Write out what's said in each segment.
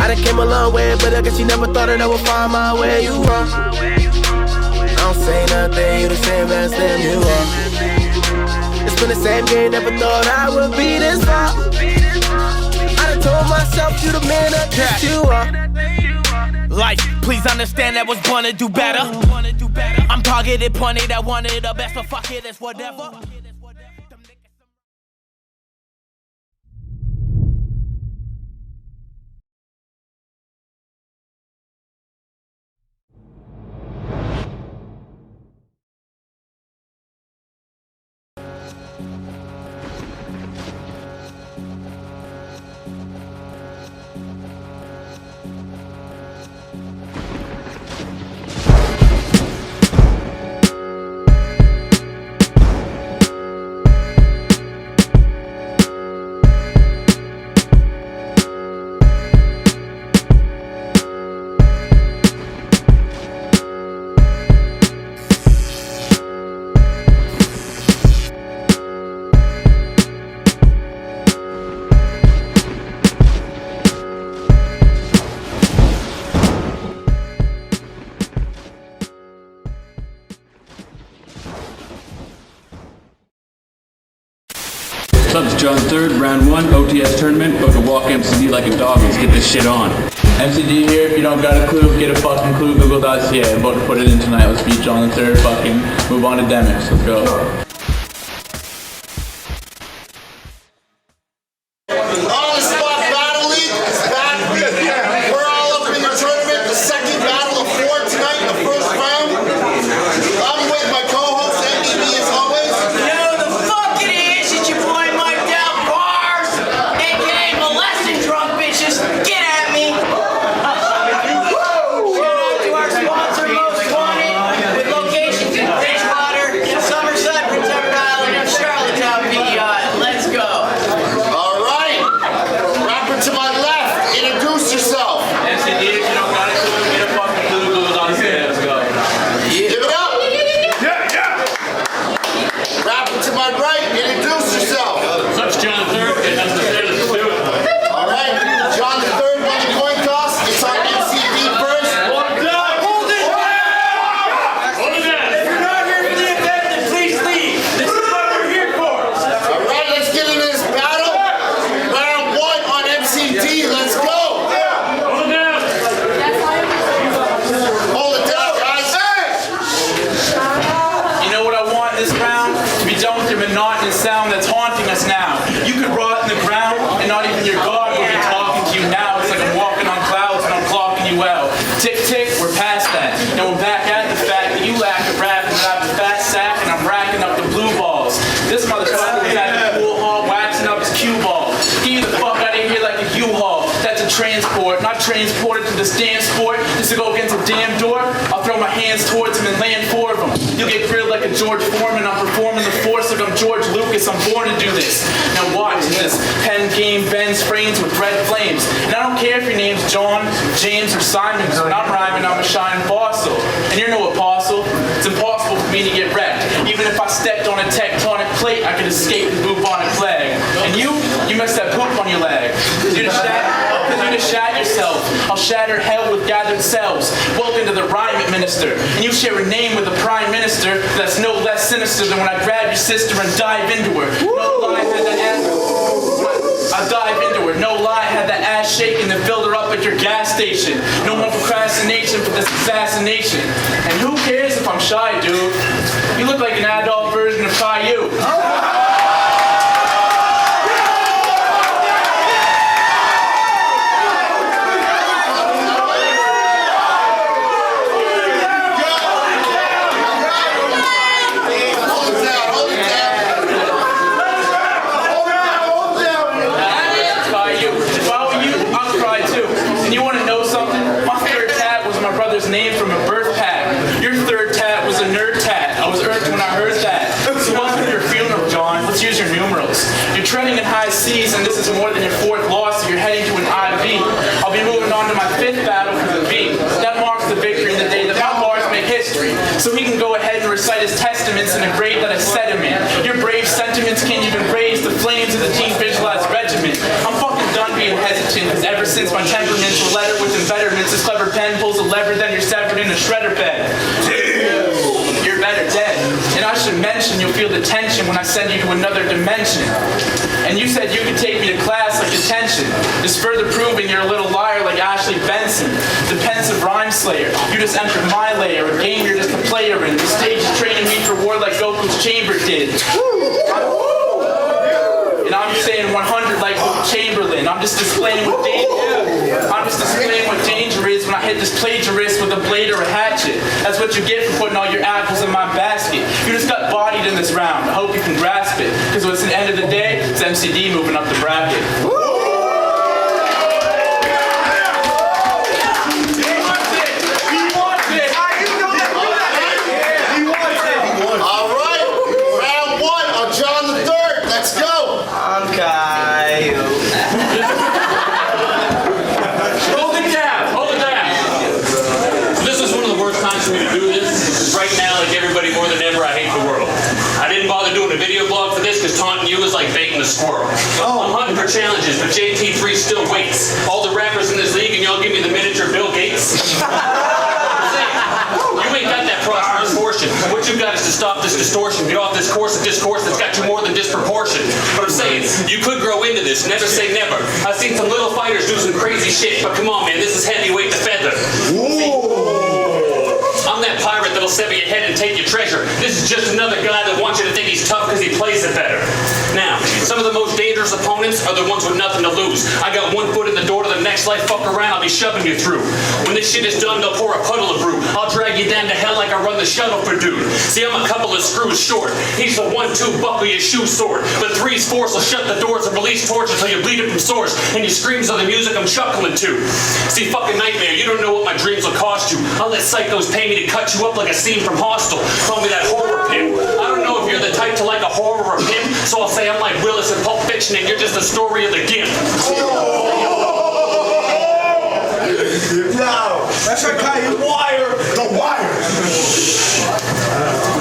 I done came a long way, but I guess you never thought that I would find my way. You are. I don't say nothing, you the same as them, you are. It's been the same game, never thought I would be this far. I done told myself you the man that you are. Life, please understand that was born to do better. I'm targeted, pointed, I wanted the best, but fuck it, it's whatever. What's up, it's John 3rd, round 1, OTS tournament, about to walk MCD like a dog. Let's get this shit on. MCD here, if you don't got a clue, get a fucking clue, Google.ca. I'm about to put it in tonight. Let's beat John 3rd, fucking move on to Demix. Let's go. Sound that's haunting us now. You could rot in the ground and not even your God will be talking to you now. It's like I'm walking on clouds and I'm clocking you out. Tick tick, we're past that. Now we're back at the fact that you lack a rap and I have a fat sack and I'm racking up the blue balls. This motherfucker is at the pool hall waxing up his cue ball. Get the fuck out of here like a U-Haul. That's a transport, not transported to the stand sport. Just to go against a damn door, I'll throw my hands towards him and land four of them. You'll get grilled like a George Foreman. I'm performing the force like I'm George Lucas. I'm born to do this. Now watch this. Pen game bends frames with red flames. And I don't care if your name's John, James, or Simon, because when I'm rhyming, I'm a shining fossil. And you're no apostle. It's impossible for me to get wrecked. Even if I stepped on a tectonic plate, I could escape the bubonic plague. And you must have poop on your leg. Because you just shat yourself. I'll shatter hell with gathered selves. Welcome to the rhyme minister. And you share a name with the prime minister that's no less sinister than when I grab your sister and dive into her. No lie had the ass. I dive into her. No lie had the ass shaking and filled her up at your gas station. No more procrastination for this assassination. And who cares if I'm shy, dude? You look like an adult version of Caillou. Name from a birth pack. Your third tat was a nerd tat. I was irked when I heard that. So welcome to your funeral, John. Let's use your numerals. You're treading in high seas, and this is more than your fourth loss, so you're heading to an IV. I'll be moving on to my fifth battle for the V. That marks the victory in the day that my bars make history. So he can go ahead and recite his testaments in a grade that I set him in. Your brave sentiments can't even raise the flames of the Team Visualized Regiment. I'm fucking done being hesitant, because ever since My temperament's a letter with embetterments. This clever pen pulls a lever, then you're severed in a shredder bed. You're better dead. And I should mention, you'll feel the tension when I send you to another dimension. And you said you could take me to class like detention. Just further proving you're a little liar like Ashley Benson, the pensive rhyme slayer. You just entered my layer, a game you're just a player in. The stage is training me for war like Goku's chamber did. And I'm saying 100 like Wilt Chamberlain. I'm just displaying what danger is when I hit this plagiarist with a blade or a hatchet. That's what you get for putting all your apples in my basket. You just got bodied in this round. I hope you can grasp it. Because what's the end of the day? It's MCD moving up the bracket. Taunting you is like baiting a squirrel. I'm hunting for challenges, but JT3 still waits. All the rappers in this league, and y'all give me the miniature Bill Gates. You ain't got that prosperous fortune. What you got is to stop this distortion. Get off this course of discourse that's got you more than disproportion. But I'm saying, you could grow into this. Never say never. I've seen some little fighters do some crazy shit, but come on, man, this is heavyweight the feather. I'm that pirate that'll sever your head and take your treasure. This is just another guy that wants you to think he's tough because he plays it better. Now, some of the most dangerous opponents are the ones with nothing to lose. I got one foot in the door to the next life. Fuck around, I'll be shoving you through. When this shit is done, they'll pour a puddle of brew. I'll drag you down to hell like I run the shuttle for dude. See, I'm a couple of screws short. He's the 1-2 buckle your shoe sword. But 3's force will shut the doors and release torches till you bleed it from source. And your screams are the music I'm chuckling to. See, fucking nightmare, you don't know what my dreams will cost you. I'll let psychos pay me to cut you up like a scene from Hostel. Call me that horror pimp. I don't know if you're the type to like a horror or a pimp, so I'll say I'm like Willis in Pulp Fiction and you're just the story of the gimp. No, that's like how you wire the wire.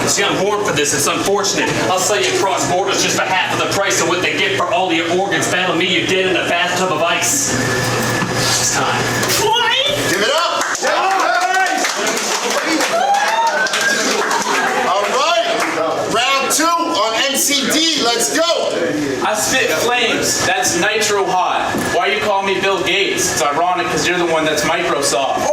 See, I'm born for this. It's unfortunate. I'll sell you across borders just for half of the price of what they get for all your organs. Battle me, you're dead in a bathtub of ice. It's time. Give it up. MCD, let's go! I spit flames, that's nitro hot. Why you call me Bill Gates? It's ironic because you're the one that's Microsoft.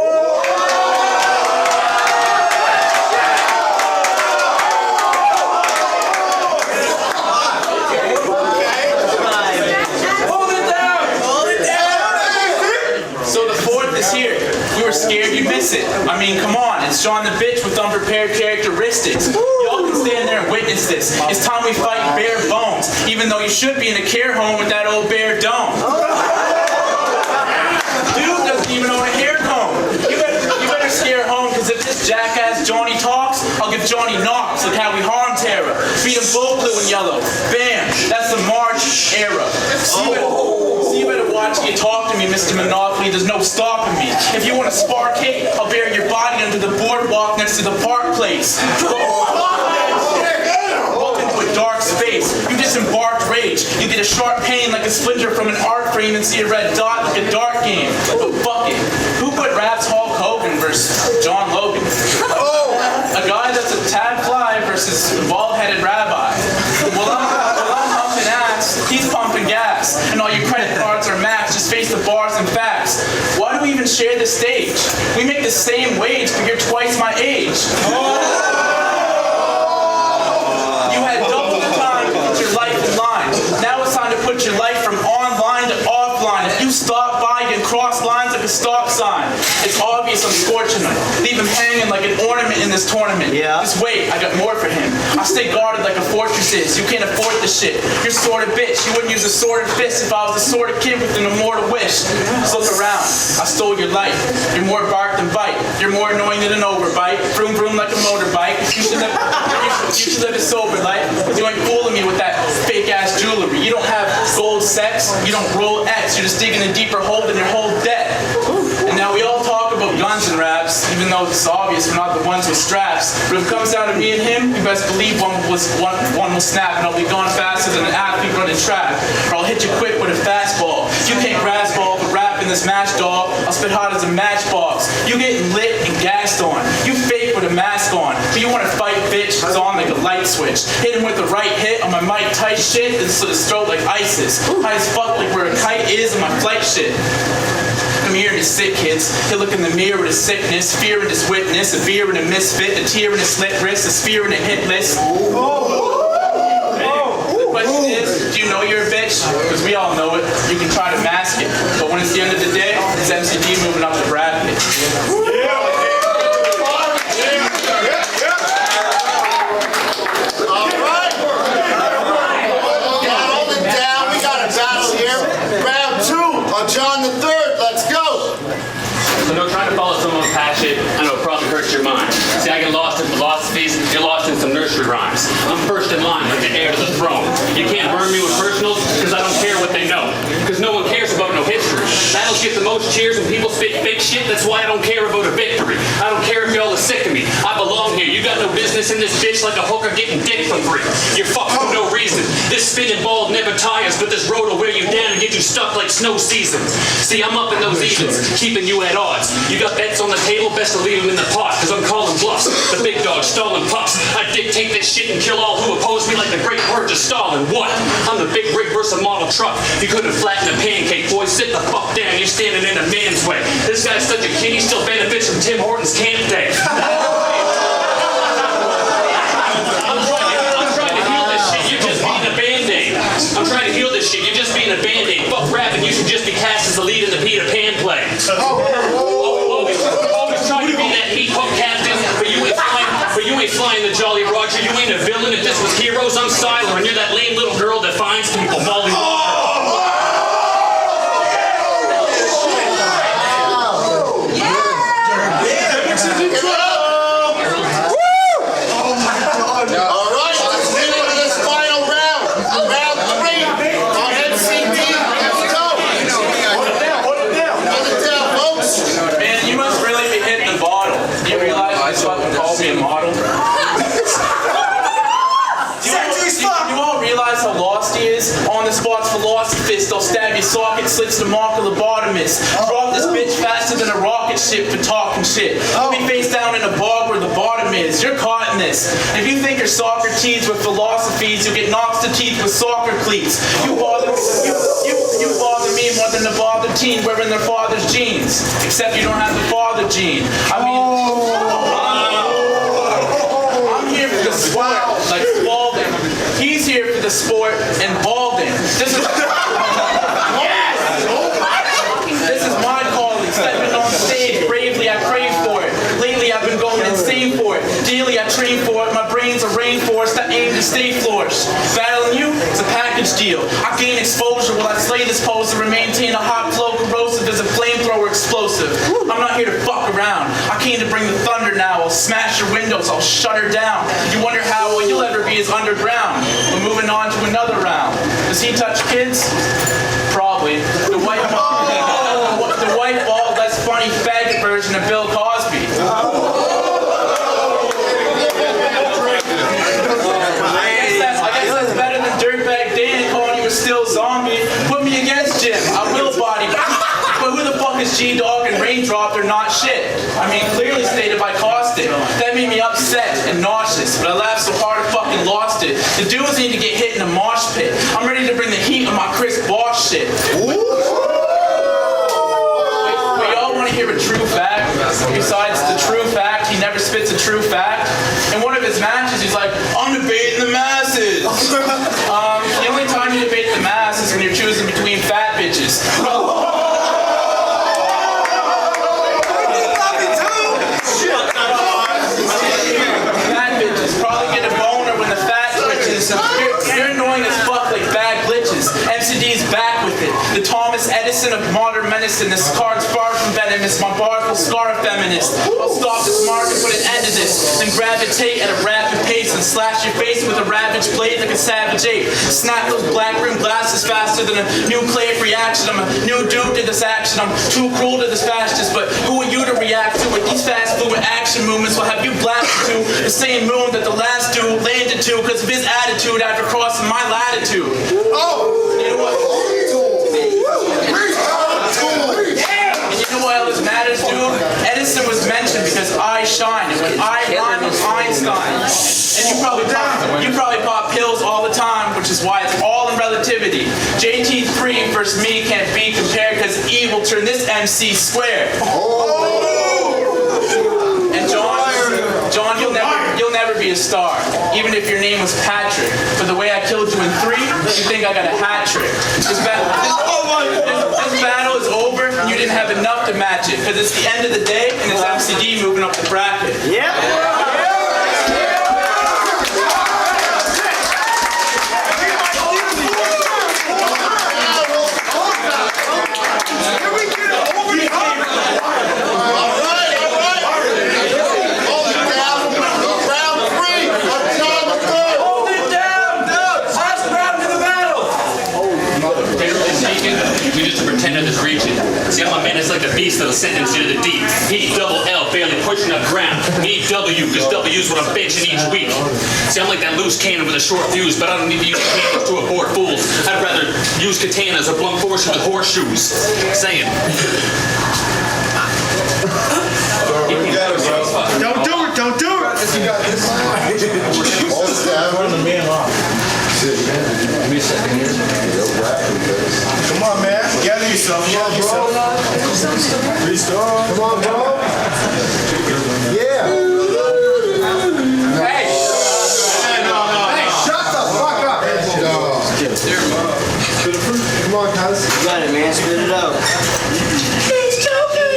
Hold it down! Hold it down! So the fourth is here. We were scared you miss it. I mean, come on, it's Sean the bitch with unprepared characteristics. Y'all can stand there and witness this. It's time we fight bare bones, even though you should be in a care home with that old bare dome. Dude doesn't even own a hair comb. You better scare home, because if this jackass Johnny talks, I'll give Johnny knocks, like how we harm Tara. Beat him both blue and yellow. Bam! That's the March era. So you better watch you talk to me, Mr. Monopoly. There's no stopping me. If you want to spark hate, I'll bury your body under the boardwalk next to the park place. Welcome to a dark space. You disembarked rage. You get a sharp pain like a splinter from an art frame and see a red dot like a dart game. But fuck it. Who put Raps Hulk Hogan versus John Logan? A guy that's a tad fly versus a bald-headed rabbi. Well, I'm humping ass. He's pumping gas. And all your credit cards are maxed. Just face the bars and facts. Why do we even share the stage? We make the same wage, but you're twice my age. You had double the time to put your life in line. Now it's time to put your life from online to offline. If you stop by, you can cross lines like a stop sign. It's obvious I'm scorching him. Leave him hanging like an ornament in this tournament. Yeah. Just wait, I got more for him. I stay guarded like a fortress is. You can't afford this shit. You're sort of bitch. You wouldn't use a sword and fist if I was the sort of kid with an immortal wish. Just look around. I stole your life. You're more bark than bite. You're more annoying than an overbite. Vroom vroom like a motorbike. You should live a sober life. Because you ain't fooling me with that fake ass jewelry. You don't have gold sex. You don't roll X. You're just digging a deeper hole than your whole debt. And now we all talk about guns and raps, even though it's obvious we're not the ones with straps. But if it comes down to me and him, you best believe one will snap, and I'll be gone faster than an athlete running track. Or I'll hit you quick with a fastball. You can't grasp all the rap in this smash, dog. I'll spit hot as a matchbox. You getting lit and gassed on. You fake with a mask on. But you wanna fight, bitch, it's on like a light switch. Hit him with the right hit on my Mike tight shit, and slit his throat like ISIS. High as fuck like where a kite is on my flight shit. I'm here to sick kids. He'll look in the mirror with a sickness, fear in his witness, a beer and a misfit, a tear in a slit wrist, a spear in a hit list. The question is, do you know you're a bitch? Because we all know it. You can try to mask it. But when it's the end of the day, it's MCD moving up the bracket. All right. Hold it down. We got a battle here. Round 2 on John the 3rd. Let's go. So don't try to follow someone's passion. I know it probably hurts your mind. See, I get lost in philosophies. You're lost in some nursery rhymes. I'm first in line like the heir to the throne. You can't burn me with personals because I don't care what they know. Because no one cares about no history. Battles get the most cheers when people spit fake shit. That's why I don't care about a victory. I don't care if y'all are sick of me. I belong here. You got no business in this bitch like a hooker getting dick for free. You're fucked for no reason. This spinning ball never tires, but this road will wear you down and get you stuck like snow season. See, I'm up in those evens, keeping you at odds. You got bets on the table, best to leave them in the pot, because I'm calling bluffs. The big dog stalling pups. I dictate this shit and kill all who oppose me like the great purge of Stalin. What? I'm the big rig versus a model truck. You couldn't flatten a pancake, boy. Sit the fuck down. You're standing in a man's way. This guy's such a kid, he still benefits from Tim Hortons camp day. I'm trying to heal this shit. You're just being a band-aid. I'm trying to heal this shit. You're just being a band-aid. Fuck rapping. You should just be cast as the lead in the Peter Pan play. Always trying to be that meat hook captain, but you ain't flying the Jolly Roger. You ain't a villain. If this was Heroes, I'm Siler, and you're that lame little girl that finds people. Molly Walker. They'll stab your socket, slits the mark of lobotomist. Drop this bitch faster than a rocket ship for talking shit. You'll be face down in a bog where the bottom is. You're caught in this. If you think you're Socrates with philosophies, you'll get knocks to teeth with soccer cleats. You bother me more than the bothered teen wearing their father's jeans. Except you don't have the father gene. I mean, I'm here for the sport, like Spalding. He's here for the sport and balding. This is my calling. Stepping on stage bravely, I crave for it. Lately, I've been going insane for it. Daily, I train for it. My brain's a rainforest. I aim to stay flourished. Battling you, it's a package deal. I gain exposure while I slay this poser and maintain a hot flow, corrosive as a flamethrower explosive. I'm not here to fuck around. I came to bring the thunder now. I'll smash your windows. I'll shut her down. You wonder how well you'll ever be as underground. We're moving on to another round. Does he touch kids? Probably. The white ball, less funny faggot version of Bill Cosby. I guess that's better than Dirtbag Dan calling you a still zombie. Put me against Jim. I will body. But who the fuck is G-Dog and Raindrop? They're not shit. I mean, clearly stated by Caustic. That made me upset and nauseous, but I laughed so hard I fucking lost it. The dudes need to get hit in a mosh pit. I'm ready to bring the heat on my Chris Bosh shit. Hear a true fact. Besides the true fact, he never spits a true fact. In one of his matches, he's like, I'm debating the masses. The only time you debate the mass is when you're choosing between fat bitches. Fat bitches probably get a boner when the fat twitches. You're annoying as fuck like bad glitches. MCD's back with it. The Thomas Edison of modern medicine. This card's far from venomous. My bars will scar a feminist. I'll stop this mark and put an end to this. Then gravitate at a rapid pace and slash your face with a ravaged blade like a savage ape. Snap those black rim glasses faster than a nucleic reaction. I'm a new dude to this action. I'm too cruel to this fascist. But who are you to react to it? These fast fluid action movements will have you blasted to the same moon that the last dude landed to because of his attitude after crossing my latitude. Oh! You know what? Yeah! E versus me can't be compared because E will turn this MC square. And John, you'll never be a star, even if your name was Patrick. But the way I killed you in 3, you think I got a hat trick. This battle is over, and you didn't have enough to match it, because it's the end of the day, and it's MCD moving up the bracket. See, I'm a man that's like the beast that'll sentence you to the deep. E-double-L, barely pushing up ground. Me W, because W's what I'm benching each week. See, I'm like that loose cannon with a short fuse, but I don't need to use cannons to abort fools. I'd rather use katanas or blunt force with horseshoes. Saying. Don't do it, don't do it! You got this. Run the man off. Give me a second here. Come on, man. Gather yourself. Restore. Come on, bro. Yeah. Hey. Hey, shut the fuck up. Come on, cuz. You got it, man. Spit it out. He's joking.